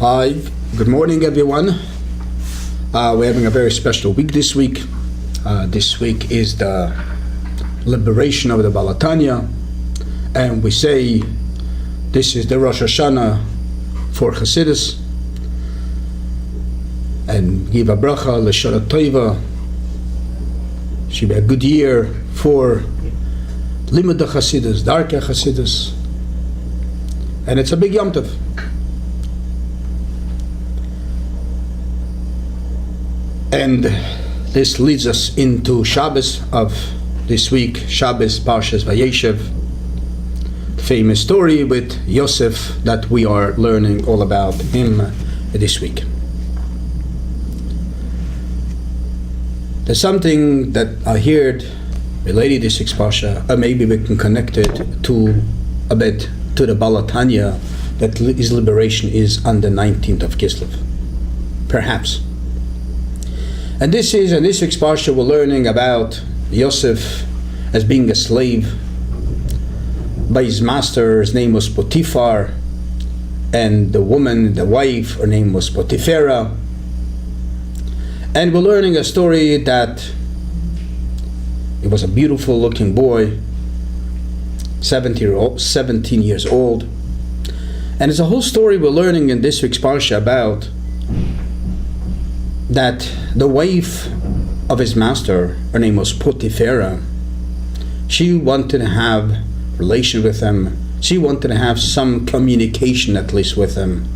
Hi, good morning everyone. We're having a very special week this week. This week is the liberation of the Balatanya, and we say this is the Rosh Hashanah for Hasidus, and give a bracha l'shana tova. Should be a good year for Limud Hasidus, Darkei Hasidus, and it's a big Yom Tov. And this leads us into Shabbos of this week, Shabbos Parshas Vayeshev, the famous story with Yosef that we are learning all about him this week. There's something that I heard related to this Parsha, or maybe we can connect it to a bit to the Balatanya, that his liberation is on the 19th of Kislev, perhaps. And this is, in this week's Parsha, we're learning about Yosef as being a slave by his master. His name was Potiphar, and the woman, the wife, her name was Potiphera. And we're learning a story that it was a beautiful looking boy, 17 years old. And it's a whole story we're learning in this week's Parsha about that the wife of his master, her name was Potiphera, she wanted to have relation with him. She wanted to have some communication at least with him.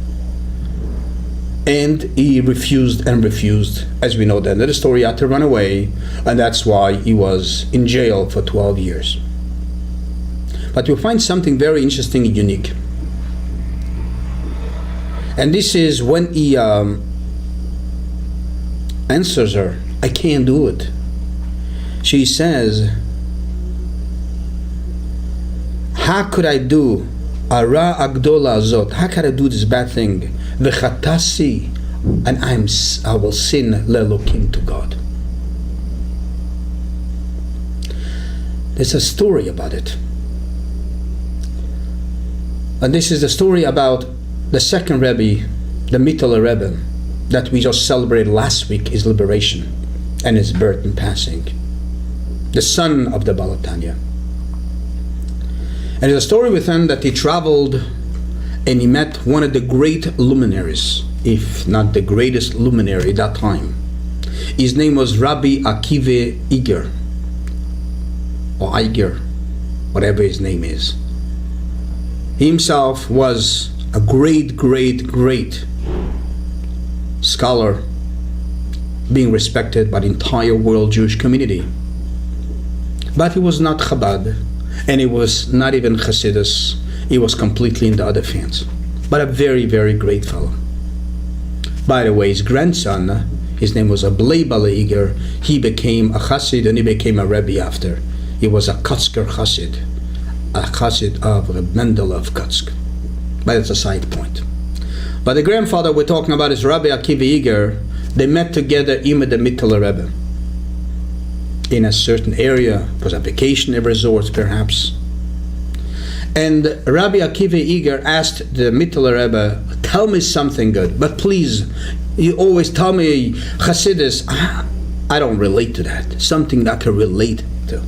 And he refused and refused. As we know, the end of the story, he had to run away, and that's why he was in jail for 12 years. But you'll find something very interesting and unique. And this is when he answers her, I can't do it. She says, how could I do ara agdola azot? How could I do this bad thing? V'chatasi, and I will sin le'elokim, to God. There's a story about it. And this is the story about the second Rebbe, the Mittler Rebbe, that we just celebrated last week, his liberation and his birth and passing, the son of the Balatanya. And there's a story with him that he traveled and he met one of the great luminaries, if not the greatest luminary at that time. His name was Rabbi Akiva Iger, or Iger, whatever his name is. He himself was a great scholar, being respected by the entire world Jewish community. But he was not Chabad, and he was not even Hasidus. He was completely in the other fans. But a very great fellow. By the way, his grandson, his name was Ablei Baleiger, he became a Chassid and he became a Rebbe after. He was a Kotsker Chassid, a Chassid of Reb Mendel of Kotsk. But it's a side point. But the grandfather we're talking about is Rabbi Akiva Iger. They met together in the Mittler Rebbe in a certain area. It was a vacation resort perhaps. And Rabbi Akiva Iger asked the Mittler Rebbe, tell me something good, but please, you always tell me Hasidus. I don't relate to that. Something that I can relate to.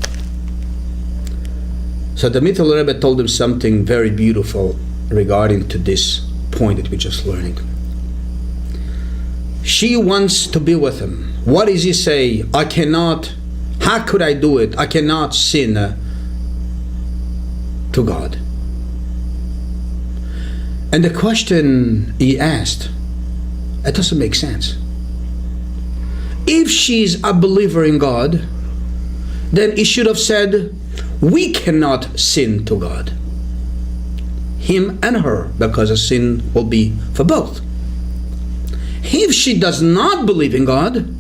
So the Mittler Rebbe told him something very beautiful regarding to this point that we're just learning. She wants to be with him. What does he say? I cannot. How could I do it? I cannot sin to God. And the question he asked, it doesn't make sense. If she's a believer in God, then he should have said, we cannot sin to God. Him and her, because a sin will be for both. If she does not believe in God,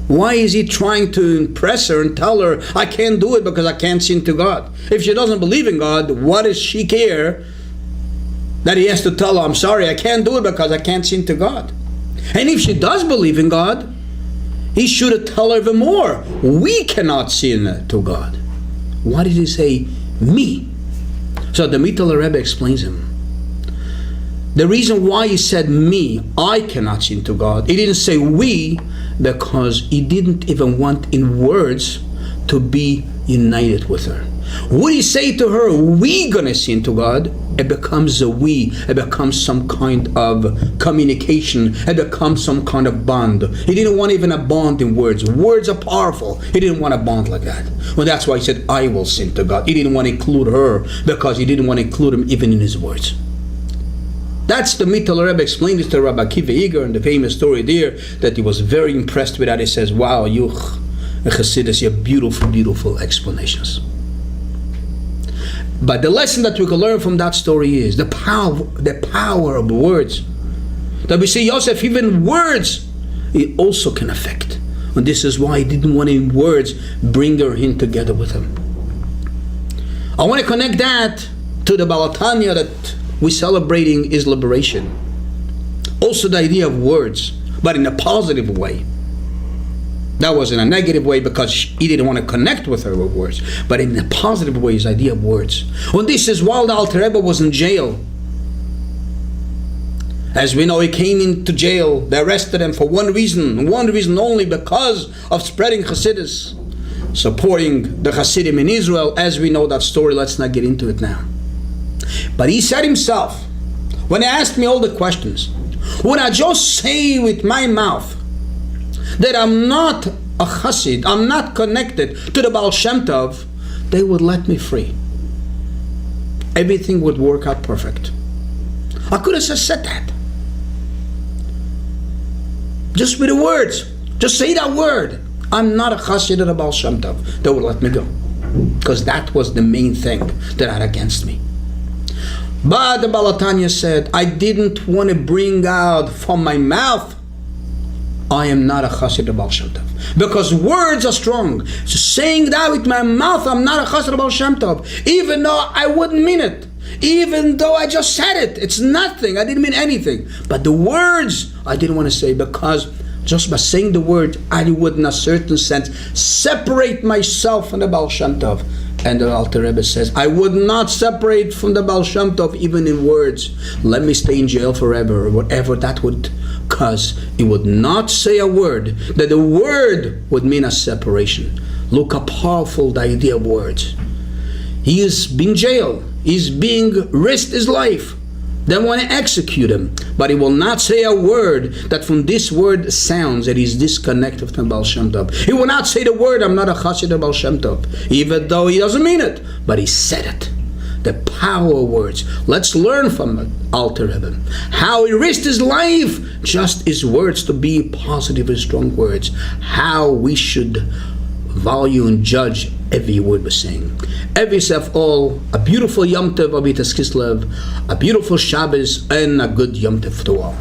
why is he trying to impress her and tell her, I can't do it because I can't sin to God? If she doesn't believe in God, what does she care that he has to tell her, I'm sorry, I can't do it because I can't sin to God? And if she does believe in God, he should tell her even more, we cannot sin to God. Why did he say, me? So the Mittler Rebbe explains him The reason why he said me, I cannot sing to God, he didn't say we, because he didn't even want in words to be united with her. Would he say to her, we gonna sing to God? It becomes a we, it becomes some kind of communication, it becomes some kind of bond. He didn't want even a bond in words. Words are powerful. He didn't want a bond like that. Well, that's why he said, I will sing to God. He didn't want to include her, because he didn't want to include him even in his words. That's the Mittler Rebbe explained this to Rabbi Akiva Eger in the famous story there, that he was very impressed with that. He says, wow, you Chassidus, you have beautiful, beautiful explanations. But the lesson that we can learn from that story is the power of words. That we see Yosef, even words, it also can affect. And this is why he didn't want in words bring her in together with him. I want to connect that to the Balatanya that we're celebrating is liberation. Also the idea of words, but in a positive way. That was in a negative way because he didn't want to connect with her with words. But in a positive way, his idea of words. When this is while the Alter Rebbe was in jail. As we know, he came into jail. They arrested him for one reason only, because of spreading Hasidus, supporting the Hasidim in Israel. As we know that story, let's not get into it now. But he said himself, when he asked me all the questions, when I just say with my mouth that I'm not a Chassid, I'm not connected to the Baal Shem Tov, they would let me free. Everything would work out perfect. I could have just said that. Just with the words. Just say that word. I'm not a Chassid of the Baal Shem Tov. They would let me go. Because that was the main thing that had against me. But the Balatanya said, I didn't want to bring out from my mouth, I am not a Chassid of Baal Shem Tov. Because words are strong. So saying that with my mouth, I'm not a Chassid of Baal Shem Tov, even though I wouldn't mean it. Even though I just said it. It's nothing. I didn't mean anything. But the words, I didn't want to say, because just by saying the word, I would in a certain sense separate myself from the Baal Shem Tov. And the Alter Rebbe says, I would not separate from the Baal Shem Tov even in words. Let me stay in jail forever, or whatever that would cause. He would not say a word, that the word would mean a separation. Look how powerful the idea of words. He is being jailed. He's being risked his life. They want to execute him. But he will not say a word that from this word sounds that he's disconnected from Baal Shem Tov. He will not say the word, I'm not a Chassid of Baal Shem Tov. Even though he doesn't mean it. But he said it. The power of words. Let's learn from Alter Rebbe how he risked his life, just his words to be positive and strong words. How we should value and judge every word we're saying. Every self all, a beautiful Yom Tov, Avitas Kislev, a beautiful Shabbos, and a good Yom Tov to all.